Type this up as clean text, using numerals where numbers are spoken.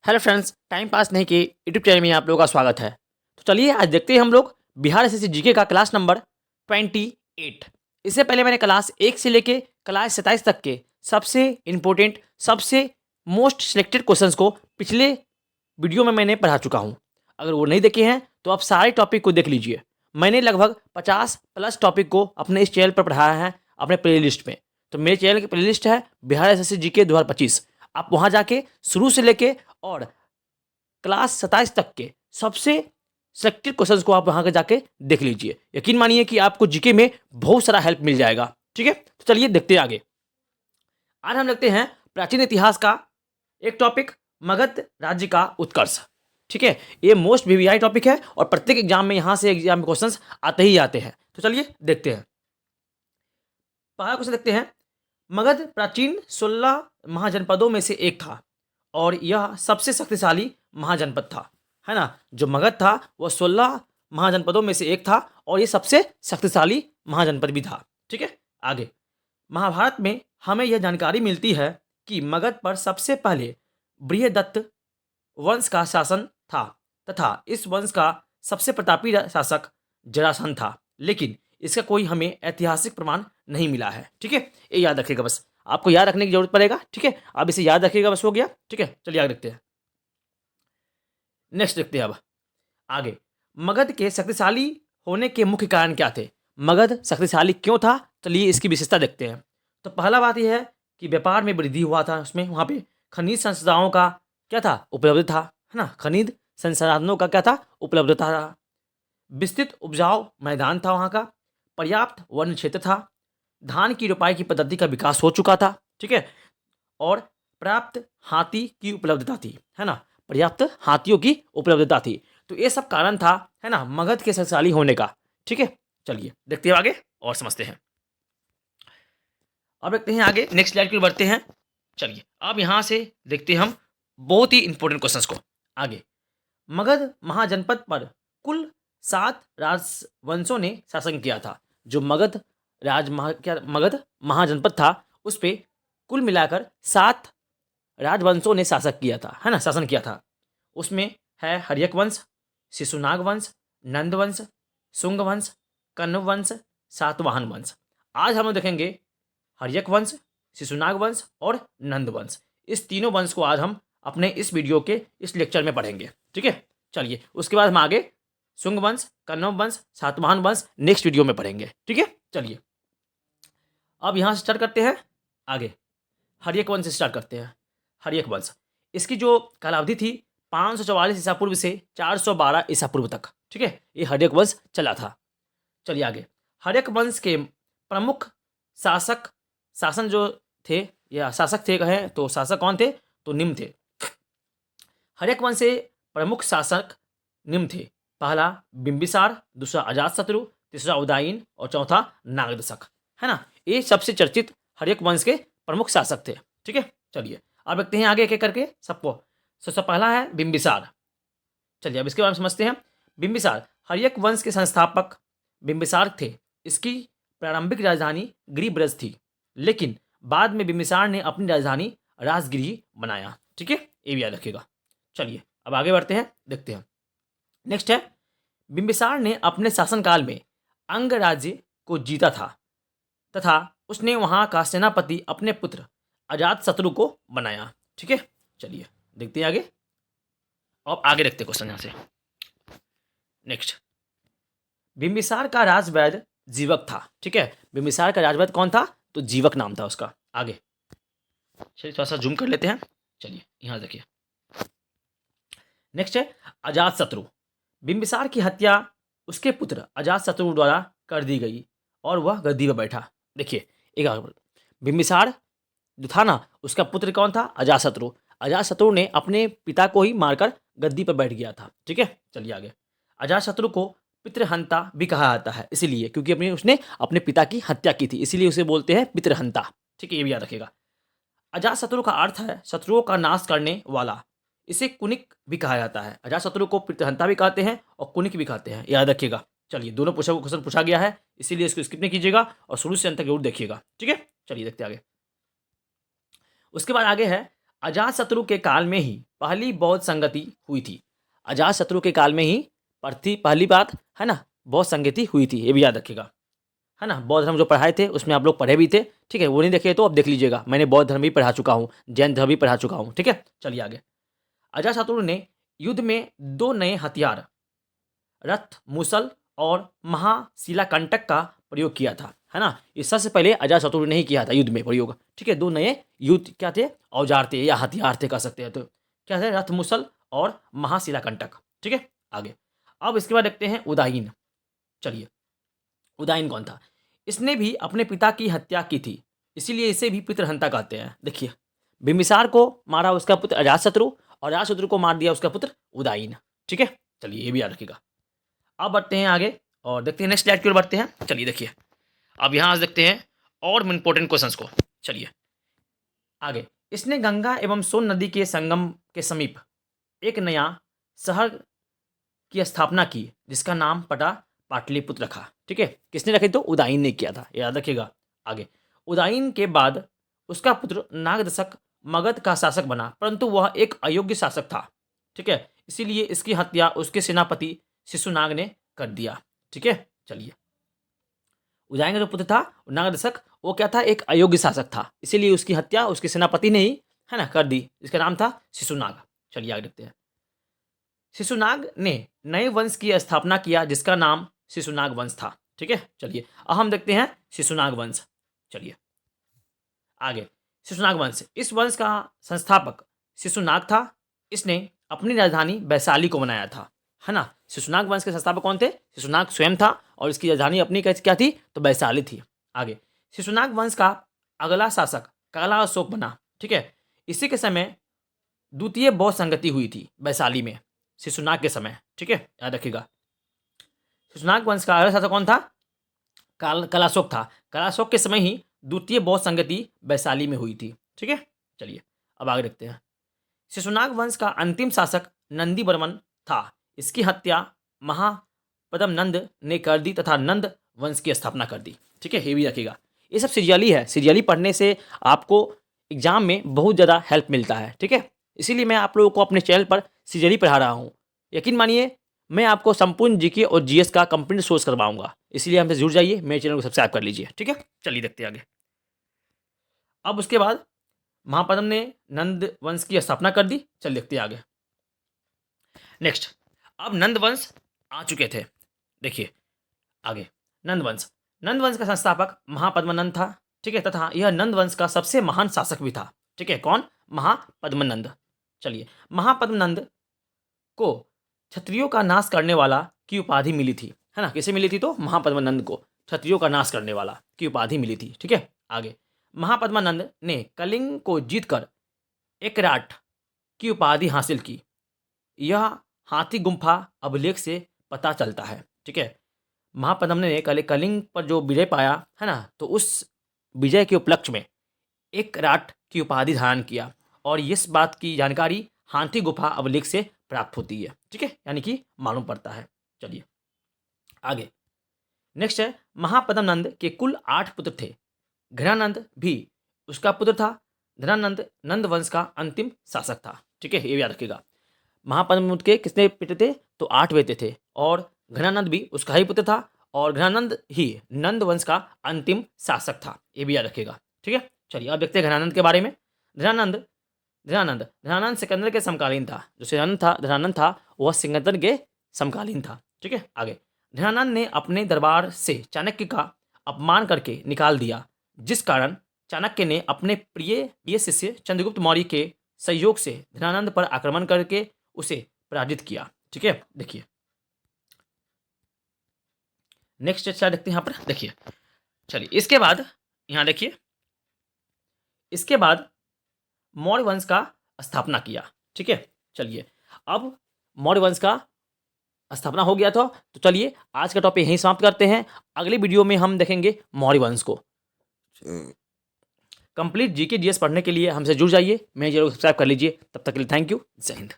Hello friends, time pass नहीं के YouTube channel में आप लोगों का स्वागत है। तो चलिए आज देखते हैं हम लोग बिहार एसएससी जीके का क्लास नंबर 28। इससे पहले मैंने क्लास 1 से लेके क्लास 27 तक के सबसे इम्पोर्टेंट, सबसे मोस्ट सिलेक्टेड क्वेश्चंस को पिछले वीडियो में मैंने पढ़ा चुका हूँ। अगर वो नहीं देखे हैं तो आप सारे टॉपिक को देख लीजिए। मैंने लगभग 50+ टॉपिक को अपने इस चैनल पर पढ़ाया है अपने प्ले लिस्ट में। तो मेरे चैनल की प्ले लिस्ट है बिहार एसएससी जीके 2025। आप वहाँ जाके शुरू से लेके और क्लास 27 तक के सबसे सिलेक्टेड क्वेश्चंस को आप वहां के जाके देख लीजिए। यकीन मानिए कि आपको जीके में बहुत सारा हेल्प मिल जाएगा। ठीक है, तो चलिए देखते हैं आगे। आज हम देखते हैं प्राचीन इतिहास का एक टॉपिक, मगध राज्य का उत्कर्ष। ठीक है, ये मोस्ट वीवीआई टॉपिक है और प्रत्येक एग्जाम में यहां से एग्जाम में क्वेश्चंस आते ही आते हैं। तो चलिए देखते हैं। पहला क्वेश्चन देखते हैं। मगध प्राचीन 16 महाजनपदों में से एक था और यह सबसे शक्तिशाली महाजनपद था, है ना। जो मगध था वह 16 महाजनपदों में से एक था और ये सबसे शक्तिशाली महाजनपद भी था। ठीक है, आगे महाभारत में हमें यह जानकारी मिलती है कि मगध पर सबसे पहले बृहदत्त वंश का शासन था तथा इस वंश का सबसे प्रतापी शासक जरासंध था, लेकिन इसका कोई हमें ऐतिहासिक प्रमाण नहीं मिला है। ठीक है, ये याद रखिएगा, बस आपको याद रखने की जरूरत पड़ेगा। ठीक है, आप इसे याद रखिएगा, बस हो गया। ठीक है, चलिए आगे देखते हैं। नेक्स्ट देखते हैं अब आगे। मगध के शक्तिशाली होने के मुख्य कारण क्या थे? मगध शक्तिशाली क्यों था? चलिए इसकी विशेषता देखते हैं। तो पहला बात यह है कि व्यापार में वृद्धि हुआ था उसमें। वहाँ पे खनिज संसाधनों का क्या था? उपलब्ध था, है ना। खनिज संसाधनों का क्या था? उपलब्धता था। विस्तृत उपजाऊ मैदान था वहाँ का। पर्याप्त वन क्षेत्र था। धान की रोपाई की पद्धति का विकास हो चुका था। ठीक है, और पर्याप्त हाथी की उपलब्धता थी, है ना। पर्याप्त हाथियों की उपलब्धता थी। तो ये सब कारण था, है ना, मगध के शक्तिशाली होने का। ठीक है, चलिए देखते हैं आगे और समझते हैं। अब देखते हैं आगे, नेक्स्ट स्लाइड की ओर बढ़ते हैं। चलिए अब यहाँ से देखते हैं हम बहुत ही इंपॉर्टेंट क्वेश्चंस को। आगे मगध महाजनपद पर कुल 7 राजवंशों ने शासन किया था। जो मगध मगध महाजनपद था उस पे कुल मिलाकर 7 राजवंशों ने शासक किया था, है ना, शासन किया था। उसमें है हर्यक वंश, शिशुनाग वंश, नंद वंश, शुंग वंश, कण्व वंश, सातवाहन वंश। आज हम लोग देखेंगे हर्यक वंश, शिशुनाग वंश और नंद वंश। इस तीनों वंश को आज हम अपने इस वीडियो के इस लेक्चर में पढ़ेंगे। ठीक है, चलिए उसके बाद हम आगे शुंग वंश, कण्व वंश, सातवाहन वंश नेक्स्ट वीडियो में पढ़ेंगे। ठीक है, चलिए अब यहाँ से स्टार्ट करते हैं। आगे हर्यक वंश से स्टार्ट करते हैं। हर्यक वंश, इसकी जो कालावधि थी 544 ईसा पूर्व से 412 ईसा पूर्व तक। ठीक है, ये हर्यक वंश चला था। चलिए आगे। हर्यक वंश के प्रमुख शासन जो थे या शासक थे कहें तो शासक कौन थे? तो निम्न थे। हर्यक वंश से प्रमुख शासक निम्न थे। पहला बिंबिसार, दूसरा अजातशत्रु, तीसरा उदयन और चौथा नागदशक, है ना। ये सबसे चर्चित हर्यक वंश के प्रमुख शासक थे। ठीक है, चलिए अब देखते हैं आगे एक एक करके सबको। सबसे पहला है बिंबिसार। चलिए अब इसके बारे में समझते हैं। बिंबिसार हर्यक वंश के संस्थापक बिंबिसार थे। इसकी प्रारंभिक राजधानी गिरिब्रज थी, लेकिन बाद में बिंबिसार ने अपनी राजधानी राजगिरी बनाया। ठीक है, ये भी याद रखिएगा। चलिए अब आगे बढ़ते हैं, देखते हैं। नेक्स्ट है बिंबिसार ने अपने शासनकाल में अंग राज्य को जीता था तथा उसने वहां का सेनापति अपने पुत्र अजातशत्रु को बनाया। ठीक है, चलिए देखते हैं आगे। अब आगे देखते हैं क्वेश्चन यहां से। नेक्स्ट, बिंबिसार का राजवैद्य जीवक था। ठीक है, बिंबिसार का राजवैद्य कौन था? तो जीवक नाम था उसका। आगे चलिए थोड़ा सा जूम कर लेते हैं। चलिए यहां देखिए। नेक्स्ट है अजातशत्रु। बिंबिसार की हत्या उसके पुत्र अजातशत्रु द्वारा कर दी गई और वह गद्दी पर बैठा। देखिए एक बिंबिसार जो था ना, उसका पुत्र कौन था? अजातशत्रु। अजातशत्रु ने अपने पिता को ही मारकर गद्दी पर बैठ गया था। ठीक है, चलिए आगे। अजातशत्रु को पितृहंता भी कहा जाता है, इसीलिए क्योंकि उसने अपने पिता की हत्या की थी, इसीलिए उसे बोलते हैं पितृहंता। ठीक है, ये भी याद रखिएगा। अजातशत्रु का अर्थ है शत्रुओं का नाश करने वाला। इसे कुनिक भी कहा जाता है। अजातशत्रु को पितृहंता भी कहते हैं और कुनिक भी कहते हैं, याद रखिएगा। चलिए दोनों क्वेश्चन पूछा गया है, इसीलिए इसको स्किप नहीं कीजिएगा और शुरू से अंत तक जरूर देखिएगा। ठीक है, चलिए देखते आगे। उसके बाद आगे है अजातशत्रु के काल में ही पहली बौद्ध संगति हुई थी। अजातशत्रु के काल में ही पहली बात है ना बौद्ध संगति हुई थी, ये भी याद रखिएगा, है ना। बौद्ध धर्म जो पढ़ाए थे उसमें आप लोग पढ़े भी थे, ठीक है। वो नहीं देखे तो अब देख लीजिएगा, मैंने बौद्ध धर्म भी पढ़ा चुका हूँ, जैन धर्म भी पढ़ा चुका हूँ, ठीक है। चलिए आगे। अजातशत्रु ने युद्ध में 2 नए हथियार रथ, मुसल और महाशिलाकंटक का प्रयोग किया था, है ना। इस सबसे पहले अजातशत्रु ने ही किया था युद्ध में प्रयोग, ठीक है। 2 नए युद्ध क्या थे, औजार थे या हथियार थे कह सकते हैं, तो क्या थे, रथ, मुसल और महाशिलाकंटक, ठीक है। आगे अब इसके बाद देखते हैं उदाईन। चलिए, उदाईन कौन था? इसने भी अपने पिता की हत्या की थी, इसीलिए इसे भी पितृहंता कहते हैं। देखिए, बिंबिसार को मारा उसका पुत्र अजातशत्रु और अजातशत्रु को मार दिया उसका पुत्र उदाईन, ठीक है। चलिए, ये भी याद रखिएगा। अब बढ़ते हैं आगे और देखते हैं नेक्स्ट स्लाइड की ओर बढ़ते हैं। चलिए देखिए, अब यहाँ से देखते हैं और इंपॉर्टेंट क्वेश्चंस को। चलिए आगे। इसने गंगा एवं सोन नदी के संगम के समीप एक नया शहर की स्थापना की, जिसका नाम पड़ा पाटलिपुत्र रखा, ठीक है। किसने रखी? तो उदाईन ने किया था, याद रखिएगा। आगे, उदाईन के बाद उसका पुत्र नागदशक मगध का शासक बना, परंतु वह एक अयोग्य शासक था, ठीक है। इसीलिए इसकी हत्या उसके सेनापति शिशुनाग ने कर दिया, ठीक है। चलिए, उदाईन का जो पुत्र था नागदशक, वो क्या था, एक अयोग्य शासक था, इसीलिए उसकी हत्या उसके सेनापति ने ही, है ना, कर दी, जिसका नाम था शिशुनाग। चलिए आगे देखते हैं। शिशुनाग ने नए वंश की स्थापना किया, जिसका नाम शिशुनाग वंश था, ठीक है। चलिए, अब हम देखते हैं शिशुनाग वंश। चलिए आगे, शिशुनाग वंश, इस वंश का संस्थापक शिशुनाग था। इसने अपनी राजधानी वैशाली को बनाया था, है ना। शिशुनाग वंश के संस्थापक कौन थे? शिशुनाग स्वयं था, और इसकी राजधानी अपनी क्या थी? तो वैशाली थी। आगे, शिशुनाग वंश का अगला शासक काला अशोक बना, ठीक है। इसी के समय द्वितीय बौद्ध संगति हुई थी वैशाली में, शिशुनाग के समय, ठीक है, याद रखिएगा। शिशुनाग वंश का अगला शासक कौन था? कलाशोक था। कलाशोक के समय ही द्वितीय बौद्ध संगति वैशाली में हुई थी, ठीक है। चलिए अब आगे देखते हैं। शिशुनाग वंश का अंतिम शासक नंदी वर्मन था। इसकी हत्या महापद्मनंद ने कर दी तथा नंद वंश की स्थापना कर दी, ठीक है। ये भी रखिएगा। ये सब सीरियली है, सीरियली पढ़ने से आपको एग्जाम में बहुत ज़्यादा हेल्प मिलता है, ठीक है। इसीलिए मैं आप लोगों को अपने चैनल पर सीरियली पढ़ा रहा हूँ। यकीन मानिए, मैं आपको संपूर्ण जीके और जीएस का कंप्लीट सोर्स करवाऊंगा, इसीलिए हमसे जुड़ जाइए, मेरे चैनल को सब्सक्राइब कर लीजिए, ठीक है। चलिए देखते हैं आगे। अब उसके बाद महापद्म ने नंद वंश की स्थापना कर दी। चल देखते हैं आगे। नेक्स्ट, अब नंद वंश आ चुके थे, देखिए आगे। नंद वंश का संस्थापक महापद्मनंद था, ठीक है, तथा यह नंद वंश का सबसे महान शासक भी था, ठीक है। कौन? महापद्मनंद। चलिए, महापद्मनंद को क्षत्रियों का नाश करने वाला की उपाधि मिली थी, है ना। किसे मिली थी? तो महापद्मनंद को क्षत्रियों का नाश करने वाला की उपाधि मिली थी, ठीक है। आगे, महापद्मनंद ने कलिंग को जीतकर एकराट की उपाधि हासिल की। यह हाथी गुम्फा अभिलेख से पता चलता है, ठीक है। महापद्मनंद ने कलिंग पर जो विजय पाया, है ना, तो उस विजय के उपलक्ष्य में एकराट की उपाधि धारण किया, और इस बात की जानकारी हाथी गुफा अभिलेख से प्राप्त होती है, ठीक है, यानी कि मालूम पड़ता है। चलिए आगे। नेक्स्ट है, महापद्मनंद के कुल 8 पुत्र थे। घनानंद भी उसका पुत्र था। घनानंद नंद वंश का अंतिम शासक था, ठीक है, ये भी याद रखिएगा। महापद्मनंद के कितने बेटे थे? तो 8 बेटे थे, और घनानंद भी उसका ही पुत्र था, और घनानंद ही नंद वंश का अंतिम शासक था, ये भी याद रखिएगा, ठीक है। चलिए अब देखते हैं घनानंद के बारे में। धनानंद सिकंदर के समकालीन था। जो धनानंद था वह सिकंदर के समकालीन था, ठीक है। आगे, धनानंद ने अपने दरबार से चाणक्य का अपमान करके निकाल दिया, जिस कारण चाणक्य ने अपने प्रिय शिष्य चंद्रगुप्त मौर्य के सहयोग से धनानंद पर आक्रमण करके उसे पराजित किया, ठीक है। देखिए नेक्स्ट स्लाइड देखते हैं यहाँ पर, देखिए। चलिए इसके बाद यहाँ देखिए, इसके बाद मौर्य वंश का स्थापना किया, ठीक है। चलिए अब मौर्य वंश का स्थापना हो गया था, तो चलिए आज का टॉपिक यहीं समाप्त करते हैं। अगली वीडियो में हम देखेंगे मौर्य वंश को। कंप्लीट जीके जीएस पढ़ने के लिए हमसे जुड़ जाइए, मेरे चैनल को सब्सक्राइब कर लीजिए। तब तक के लिए थैंक यू, जय हिंद।